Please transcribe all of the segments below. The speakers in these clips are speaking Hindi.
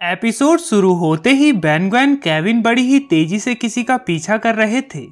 एपिसोड शुरू होते ही बेन ग्वेन केविन बड़ी ही तेजी से किसी का पीछा कर रहे थे।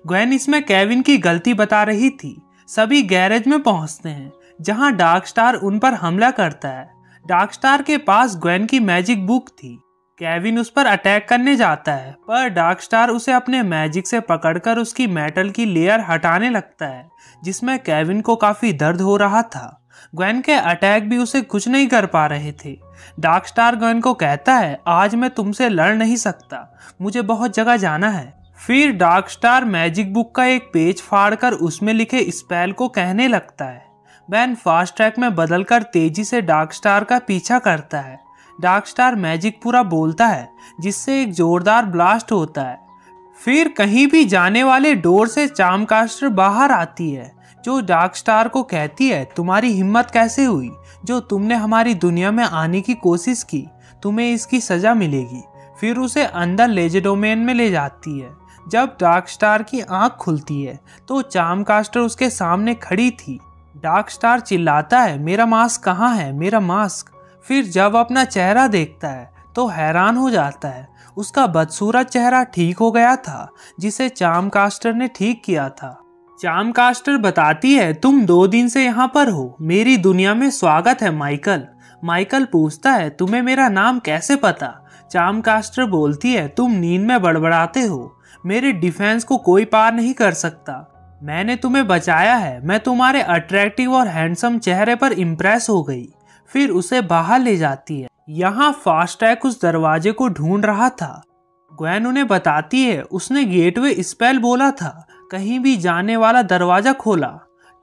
ग्वेन इसमें केविन की गलती बता रही थी। सभी गैरेज में पहुंचते हैं जहां डार्क स्टार उन पर हमला करता है। डार्क स्टार के पास ग्वेन की मैजिक बुक थी। केविन उस पर अटैक करने जाता है पर डार्क स्टार उसे अपने मैजिक से पकड़कर उसकी मेटल की लेयर हटाने लगता है, जिसमें केविन को काफी दर्द हो रहा था। ग्वेन के अटैक भी उसे कुछ नहीं कर पा रहे थे। डार्क स्टार ग्वेन को कहता है, आज मैं तुमसे लड़ नहीं सकता, मुझे बहुत जगह जाना है। फिर डार्क स्टार मैजिक बुक का एक पेज फाड़कर उसमें लिखे स्पेल को कहने लगता है। बेन फास्ट ट्रैक में बदलकर तेजी से डार्क स्टार का पीछा करता है। डार्क स्टार मैजिक पूरा बोलता है जिससे एक जोरदार ब्लास्ट होता है। फिर कहीं भी जाने वाले डोर से चार्मकास्टर बाहर आती है जो डार्क स्टार को कहती है, तुम्हारी हिम्मत कैसे हुई जो तुमने हमारी दुनिया में आने की कोशिश की, तुम्हें इसकी सजा मिलेगी। फिर उसे अंदर लेजेडोमेन में ले जाती है। जब डार्क स्टार की आंख खुलती है तो चार्मकास्टर उसके सामने खड़ी थी। डार्क स्टार चिल्लाता है, मेरा मास्क कहाँ है, मेरा मास्क। फिर जब अपना चेहरा देखता है तो हैरान हो जाता है। उसका बदसूरत चेहरा ठीक हो गया था जिसे चार्मकास्टर ने ठीक किया था। चार्मकास्टर बताती है, तुम 2 दिन से यहाँ पर हो, मेरी दुनिया में स्वागत है माइकल। माइकल पूछता है, तुम्हें मेरा नाम कैसे पता? चार्मकास्टर बोलती है, तुम नींद में बड़बड़ाते हो, मेरे डिफेंस को कोई पार नहीं कर सकता। मैंने तुम्हें बचाया है। मैं तुम्हारे अट्रैक्टिव और हैंडसम चेहरे पर इम्प्रेस हो गई। फिर उसे बाहर ले जाती है। यहाँ फास्ट ट्रैक उस दरवाजे को ढूंढ रहा था। ग्वेन उन्हें बताती है, उसने गेटवे स्पेल बोला था, कहीं भी जाने वाला दरवाजा खोला।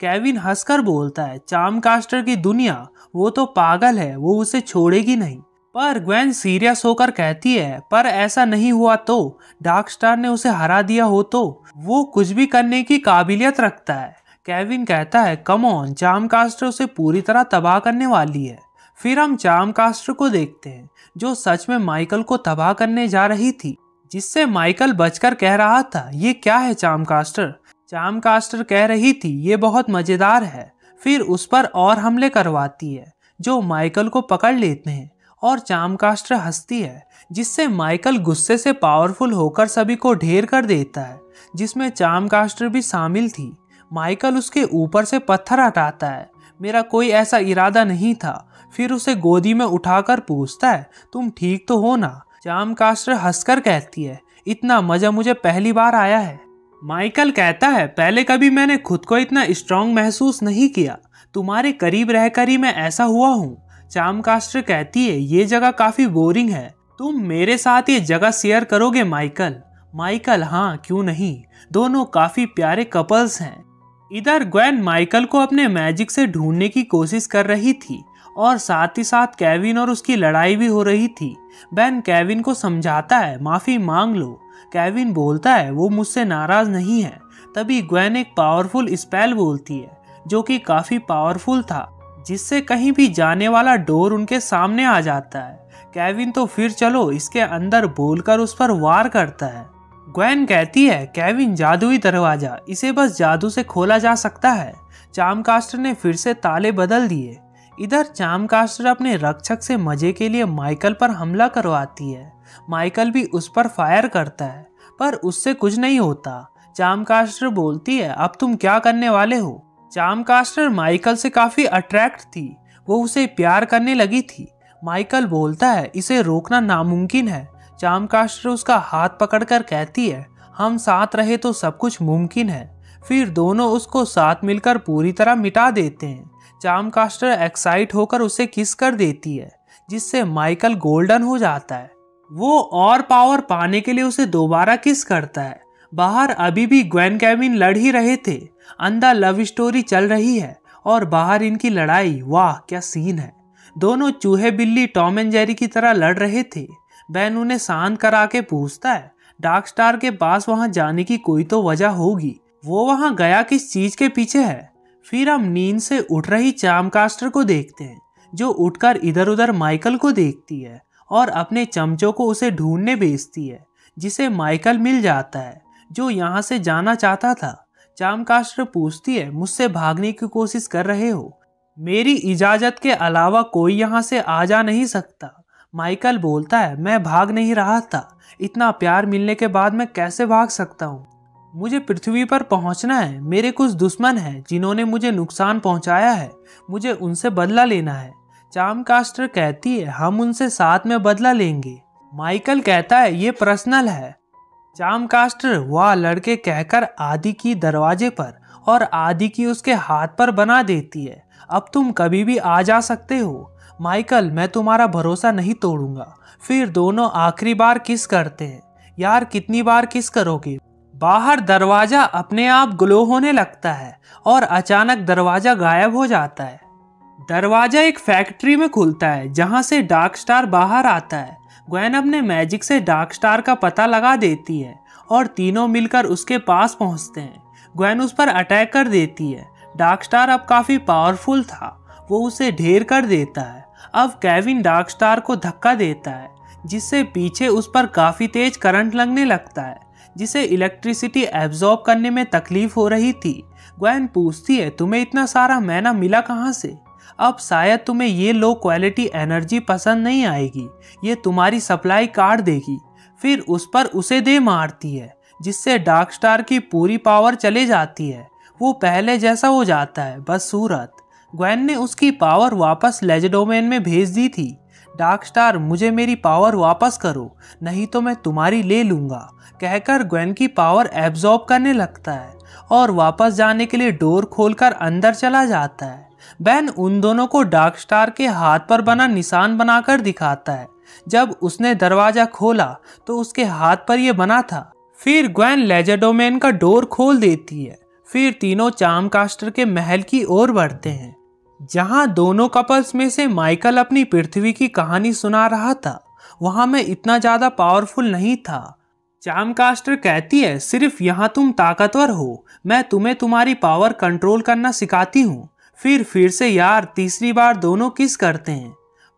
केविन हंसकर बोलता है, चार्मकास्टर की दुनिया, वो तो पागल है, वो उसे छोड़ेगी नहीं। पर ग्वेन सीरियस होकर कहती है, पर ऐसा नहीं हुआ तो डार्क स्टार ने उसे हरा दिया हो तो वो कुछ भी करने की काबिलियत रखता है। केविन कहता है, कम ऑन, चार्मकास्टर उसे पूरी तरह तबाह करने वाली है। फिर हम चार्मकास्टर को देखते हैं जो सच में माइकल को तबाह करने जा रही थी, जिससे माइकल बचकर कह रहा था, ये क्या है चार्मकास्टर? चार्मकास्टर कह रही थी, ये बहुत मजेदार है। फिर उस पर और हमले करवाती है जो माइकल को पकड़ लेते हैं और चार्मकास्टर हंसती है, जिससे माइकल गुस्से से पावरफुल होकर सभी को ढेर कर देता है, जिसमें चार्मकास्टर भी शामिल थी। माइकल उसके ऊपर से पत्थर हटाता है, मेरा कोई ऐसा इरादा नहीं था। फिर उसे गोदी में उठाकर पूछता है, तुम ठीक तो हो ना? चार्मकास्टर हंसकर कहती है, इतना मजा मुझे पहली बार आया है। माइकल कहता है, पहले कभी मैंने खुद को इतना स्ट्रांग महसूस नहीं किया, तुम्हारे करीब रहकर ही मैं ऐसा हुआ हूँ। चार्मकास्टर कहती है, ये जगह काफी बोरिंग है, तुम मेरे साथ ये जगह शेयर करोगे माइकल? माइकल, हाँ क्यों नहीं, दोनों काफी प्यारे कपल्स हैं। इधर ग्वेन माइकल को अपने मैजिक से ढूंढने की कोशिश कर रही थी और साथ ही साथ केविन और उसकी लड़ाई भी हो रही थी। बेन केविन को समझाता है, माफी मांग लो। केविन बोलता है, वो मुझसे नाराज नहीं है। तभी ग्वेन एक पावरफुल स्पेल बोलती है जो कि काफी पावरफुल था, जिससे कहीं भी जाने वाला डोर उनके सामने आ जाता है। केविन तो फिर चलो इसके अंदर बोलकर उस पर वार करता है। ग्वेन कहती है, केविन जादुई दरवाजा, इसे बस जादू से खोला जा सकता है। चार्मकास्टर ने फिर से ताले बदल दिए। इधर चार्मकास्टर अपने रक्षक से मजे के लिए माइकल पर हमला करवाती है। माइकल भी उस पर फायर करता है पर उससे कुछ नहीं होता। चार्मकास्टर बोलती है, अब तुम क्या करने वाले हो? चार्मकास्टर माइकल से काफी अट्रैक्ट थी, वो उसे प्यार करने लगी थी। माइकल बोलता है, इसे रोकना नामुमकिन है। चार्मकास्टर उसका हाथ पकड़कर कहती है, हम साथ रहे तो सब कुछ मुमकिन है। फिर दोनों उसको साथ मिलकर पूरी तरह मिटा देते हैं। चार्मकास्टर एक्साइट होकर उसे किस कर देती है, जिससे माइकल गोल्डन हो जाता है। वो और पावर पाने के लिए उसे दोबारा किस करता है। बाहर अभी भी ग्वेन केविन लड़ ही रहे थे। अंदर लव स्टोरी चल रही है और बाहर इनकी लड़ाई, वाह क्या सीन है। दोनों चूहे बिल्ली टॉम एंड जेरी की तरह लड़ रहे थे। बेन उन्हें शांत करा के पूछता है, डार्क स्टार के पास वहां जाने की कोई तो वजह होगी, वो वहां गया किस चीज के पीछे है? फिर हम नींद से उठ रही चार्मकास्टर को देखते हैं जो उठकर इधर उधर माइकल को देखती है और अपने चमचों को उसे ढूंढने भेजती है, जिसे माइकल मिल जाता है जो यहाँ से जाना चाहता था। चार्मकास्टर पूछती है, मुझसे भागने की कोशिश कर रहे हो? मेरी इजाजत के अलावा कोई यहाँ से आ जा नहीं सकता। माइकल बोलता है, मैं भाग नहीं रहा था, इतना प्यार मिलने के बाद मैं कैसे भाग सकता हूँ। मुझे पृथ्वी पर पहुंचना है, मेरे कुछ दुश्मन हैं जिन्होंने मुझे नुकसान पहुंचाया है, मुझे उनसे बदला लेना है। चार्मकास्टर कहती है, हम उनसे साथ में बदला लेंगे। माइकल कहता है, ये पर्सनल है। चार्मकास्टर वाह लड़के कहकर आदि की दरवाजे पर और आदि की उसके हाथ पर बना देती है, अब तुम कभी भी आ जा सकते हो। माइकल, मैं तुम्हारा भरोसा नहीं तोड़ूंगा। फिर दोनों आखिरी बार किस करते हैं। यार कितनी बार किस करोगे। बाहर दरवाजा अपने आप ग्लो होने लगता है और अचानक दरवाजा गायब हो जाता है। दरवाजा एक फैक्ट्री में खुलता है जहां से डार्क स्टार बाहर आता है। ग्वेन अपने मैजिक से डार्क स्टार का पता लगा देती है और तीनों मिलकर उसके पास पहुंचते हैं। ग्वेन उस पर अटैक कर देती है। डार्क स्टार अब काफी पावरफुल था, वो उसे ढेर कर देता है। अब केविन डार्क स्टार को धक्का देता है जिससे पीछे उस पर काफी तेज करंट लगने लगता है, जिसे इलेक्ट्रिसिटी एब्जॉर्ब करने में तकलीफ हो रही थी। ग्वेन पूछती है, तुम्हें इतना सारा मैना मिला कहाँ से? अब शायद तुम्हें ये लो क्वालिटी एनर्जी पसंद नहीं आएगी, ये तुम्हारी सप्लाई काट देगी। फिर उस पर उसे दे मारती है जिससे डार्क स्टार की पूरी पावर चले जाती है। वो पहले जैसा हो जाता है, बस सूरत। ग्वेन ने उसकी पावर वापस लेजेडोमेन में भेज दी थी। डार्क स्टार, मुझे मेरी पावर वापस करो, नहीं तो मैं तुम्हारी ले लूंगा, कहकर ग्वेन की पावर एब्जॉर्ब करने लगता है और वापस जाने के लिए डोर खोलकर अंदर चला जाता है। बेन उन दोनों को डार्क स्टार के हाथ पर बना निशान बनाकर दिखाता है। जब उसने दरवाजा खोला तो उसके हाथ पर यह बना था। फिर ग्वेन लेजेडोमेन का डोर खोल देती है। फिर तीनों चार्मकास्टर के महल की ओर बढ़ते हैं जहां दोनों कपल्स में से माइकल अपनी पृथ्वी की कहानी सुना रहा था। वहां मैं इतना ज्यादा पावरफुल नहीं था। चार्मकास्टर कहती है, सिर्फ यहाँ तुम ताकतवर हो, मैं तुम्हें तुम्हारी पावर कंट्रोल करना सिखाती हूँ। फिर से यार तीसरी बार दोनों किस करते हैं,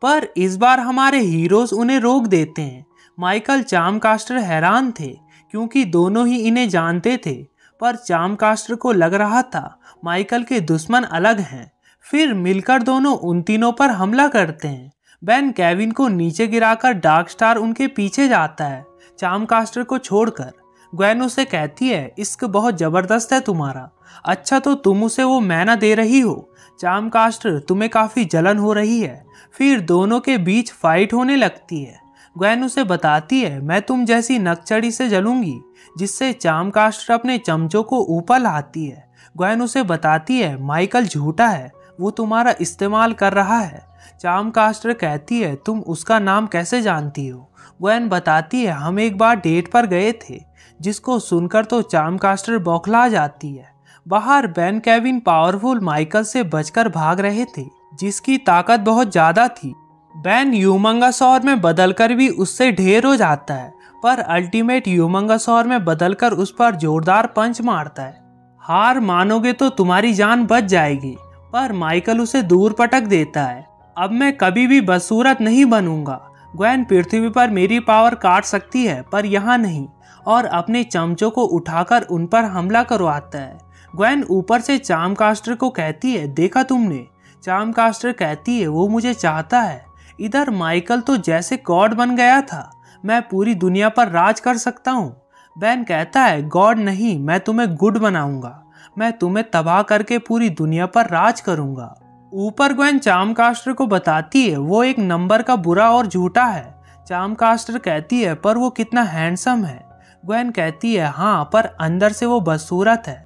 पर इस बार हमारे हीरोज उन्हें रोक देते हैं। माइकल चार्मकास्टर हैरान थे क्योंकि दोनों ही इन्हें जानते थे, पर चार्मकास्टर को लग रहा था माइकल के दुश्मन अलग हैं। फिर मिलकर दोनों उन तीनों पर हमला करते हैं। बेन केविन को नीचे गिराकर डार्क स्टार उनके पीछे जाता है चार्मकास्टर को छोड़कर। ग्वेन उसे कहती है, इश्क बहुत जबरदस्त है तुम्हारा, अच्छा तो तुम उसे वो मैना दे रही हो। चार्मकास्टर, तुम्हें काफी जलन हो रही है। फिर दोनों के बीच फाइट होने लगती है। ग्वेन उसे बताती है, मैं तुम जैसी नकचड़ी से जलूंगी, जिससे चार्मकास्टर अपने चमचों को ऊपर लाती है। ग्वेन उसे बताती है, माइकल झूठा है, वो तुम्हारा इस्तेमाल कर रहा है। चार्मकास्टर कहती है, तुम उसका नाम कैसे जानती हो? ग्वेन बताती है, हम एक बार डेट पर गए थे, जिसको सुनकर तो चार्मकास्टर बौखला जाती है। बाहर बेन केविन पावरफुल माइकल से बचकर भाग रहे थे, जिसकी ताकत बहुत ज्यादा थी। बेन ह्यूमंगासौर में बदलकर भी उससे ढेर हो जाता है, पर अल्टीमेट ह्यूमंगासौर में बदलकर उस पर जोरदार पंच मारता है। हार मानोगे तो तुम्हारी जान बच जाएगी, पर माइकल उसे दूर पटक देता है। अब मैं कभी भी बदसूरत नहीं बनूंगा। ग्वेन पृथ्वी पर मेरी पावर काट सकती है, पर यहाँ नहीं, और अपने चमचों को उठाकर उन पर हमला करवाता है। ग्वेन ऊपर से चार्मकास्टर को कहती है, देखा तुमने? चार्मकास्टर कहती है, वो मुझे चाहता है। इधर माइकल तो जैसे गॉड बन गया था, मैं पूरी दुनिया पर राज कर सकता हूँ। बेन कहता है, गॉड नहीं, मैं तुम्हें गुड बनाऊंगा, मैं तुम्हें तबाह करके पूरी दुनिया पर राज करूंगा। ऊपर ग्वेन चार्मकास्टर को बताती है, वो एक नंबर का बुरा और झूठा है। चार्मकास्टर कहती है, पर वो कितना हैंडसम है। ग्वेन कहती है, हाँ, पर अंदर से वो बदसूरत है।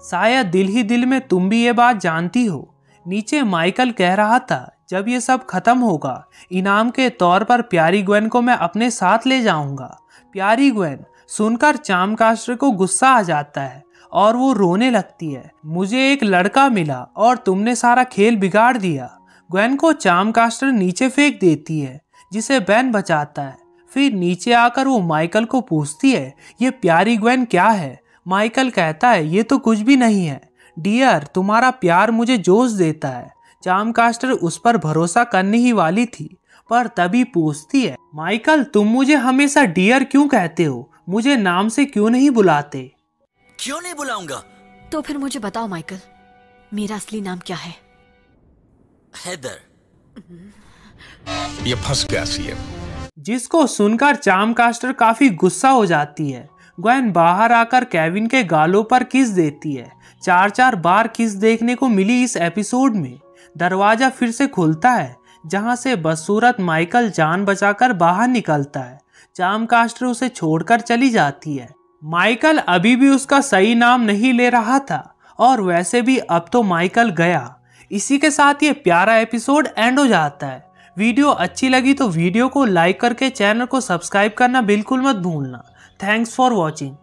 शायद दिल ही दिल में तुम भी ये बात जानती हो। नीचे माइकल कह रहा था, जब ये सब खत्म होगा, इनाम के तौर पर प्यारी ग्वेन को मैं अपने साथ ले जाऊंगा। प्यारी ग्वेन सुनकर चार्मकास्टर को गुस्सा आ जाता है और वो रोने लगती है, मुझे एक लड़का मिला और तुमने सारा खेल बिगाड़ दिया। ग्वेन को चार्मकास्टर नीचे फेंक देती है, जिसे बेन बचाता है। फिर नीचे आकर वो माइकल को पूछती है, ये प्यारी ग्वेन क्या है? माइकल कहता है, ये तो कुछ भी नहीं है डियर, तुम्हारा प्यार मुझे जोश देता है। चार्मकास्टर उस पर भरोसा करने ही वाली थी, पर तभी पूछती है, माइकल तुम मुझे हमेशा डियर क्यों कहते हो? मुझे नाम से क्यों नहीं बुलाते? क्यों नहीं बुलाऊंगा? तो फिर मुझे बताओ माइकल, मेरा असली नाम क्या है? हेदर। ये फंस गया सीएम। जिसको सुनकर चामकास्टर काफी गुस्सा हो जाती है। ग्वेन बाहर आकर केविन के गालों पर किस देती है। 4 बार किस देखने को मिली इस एपिसोड में। दरवाजा फिर से खुलता है जहां से बदसूरत माइकल जान बचाकर बाहर निकलता है। चामकास्टर उसे छोड़कर चली जाती है। माइकल अभी भी उसका सही नाम नहीं ले रहा था और वैसे भी अब तो माइकल गया। इसी के साथ ये प्यारा एपिसोड एंड हो जाता है। वीडियो अच्छी लगी तो वीडियो को लाइक करके चैनल को सब्सक्राइब करना बिल्कुल मत भूलना। Thanks for watching.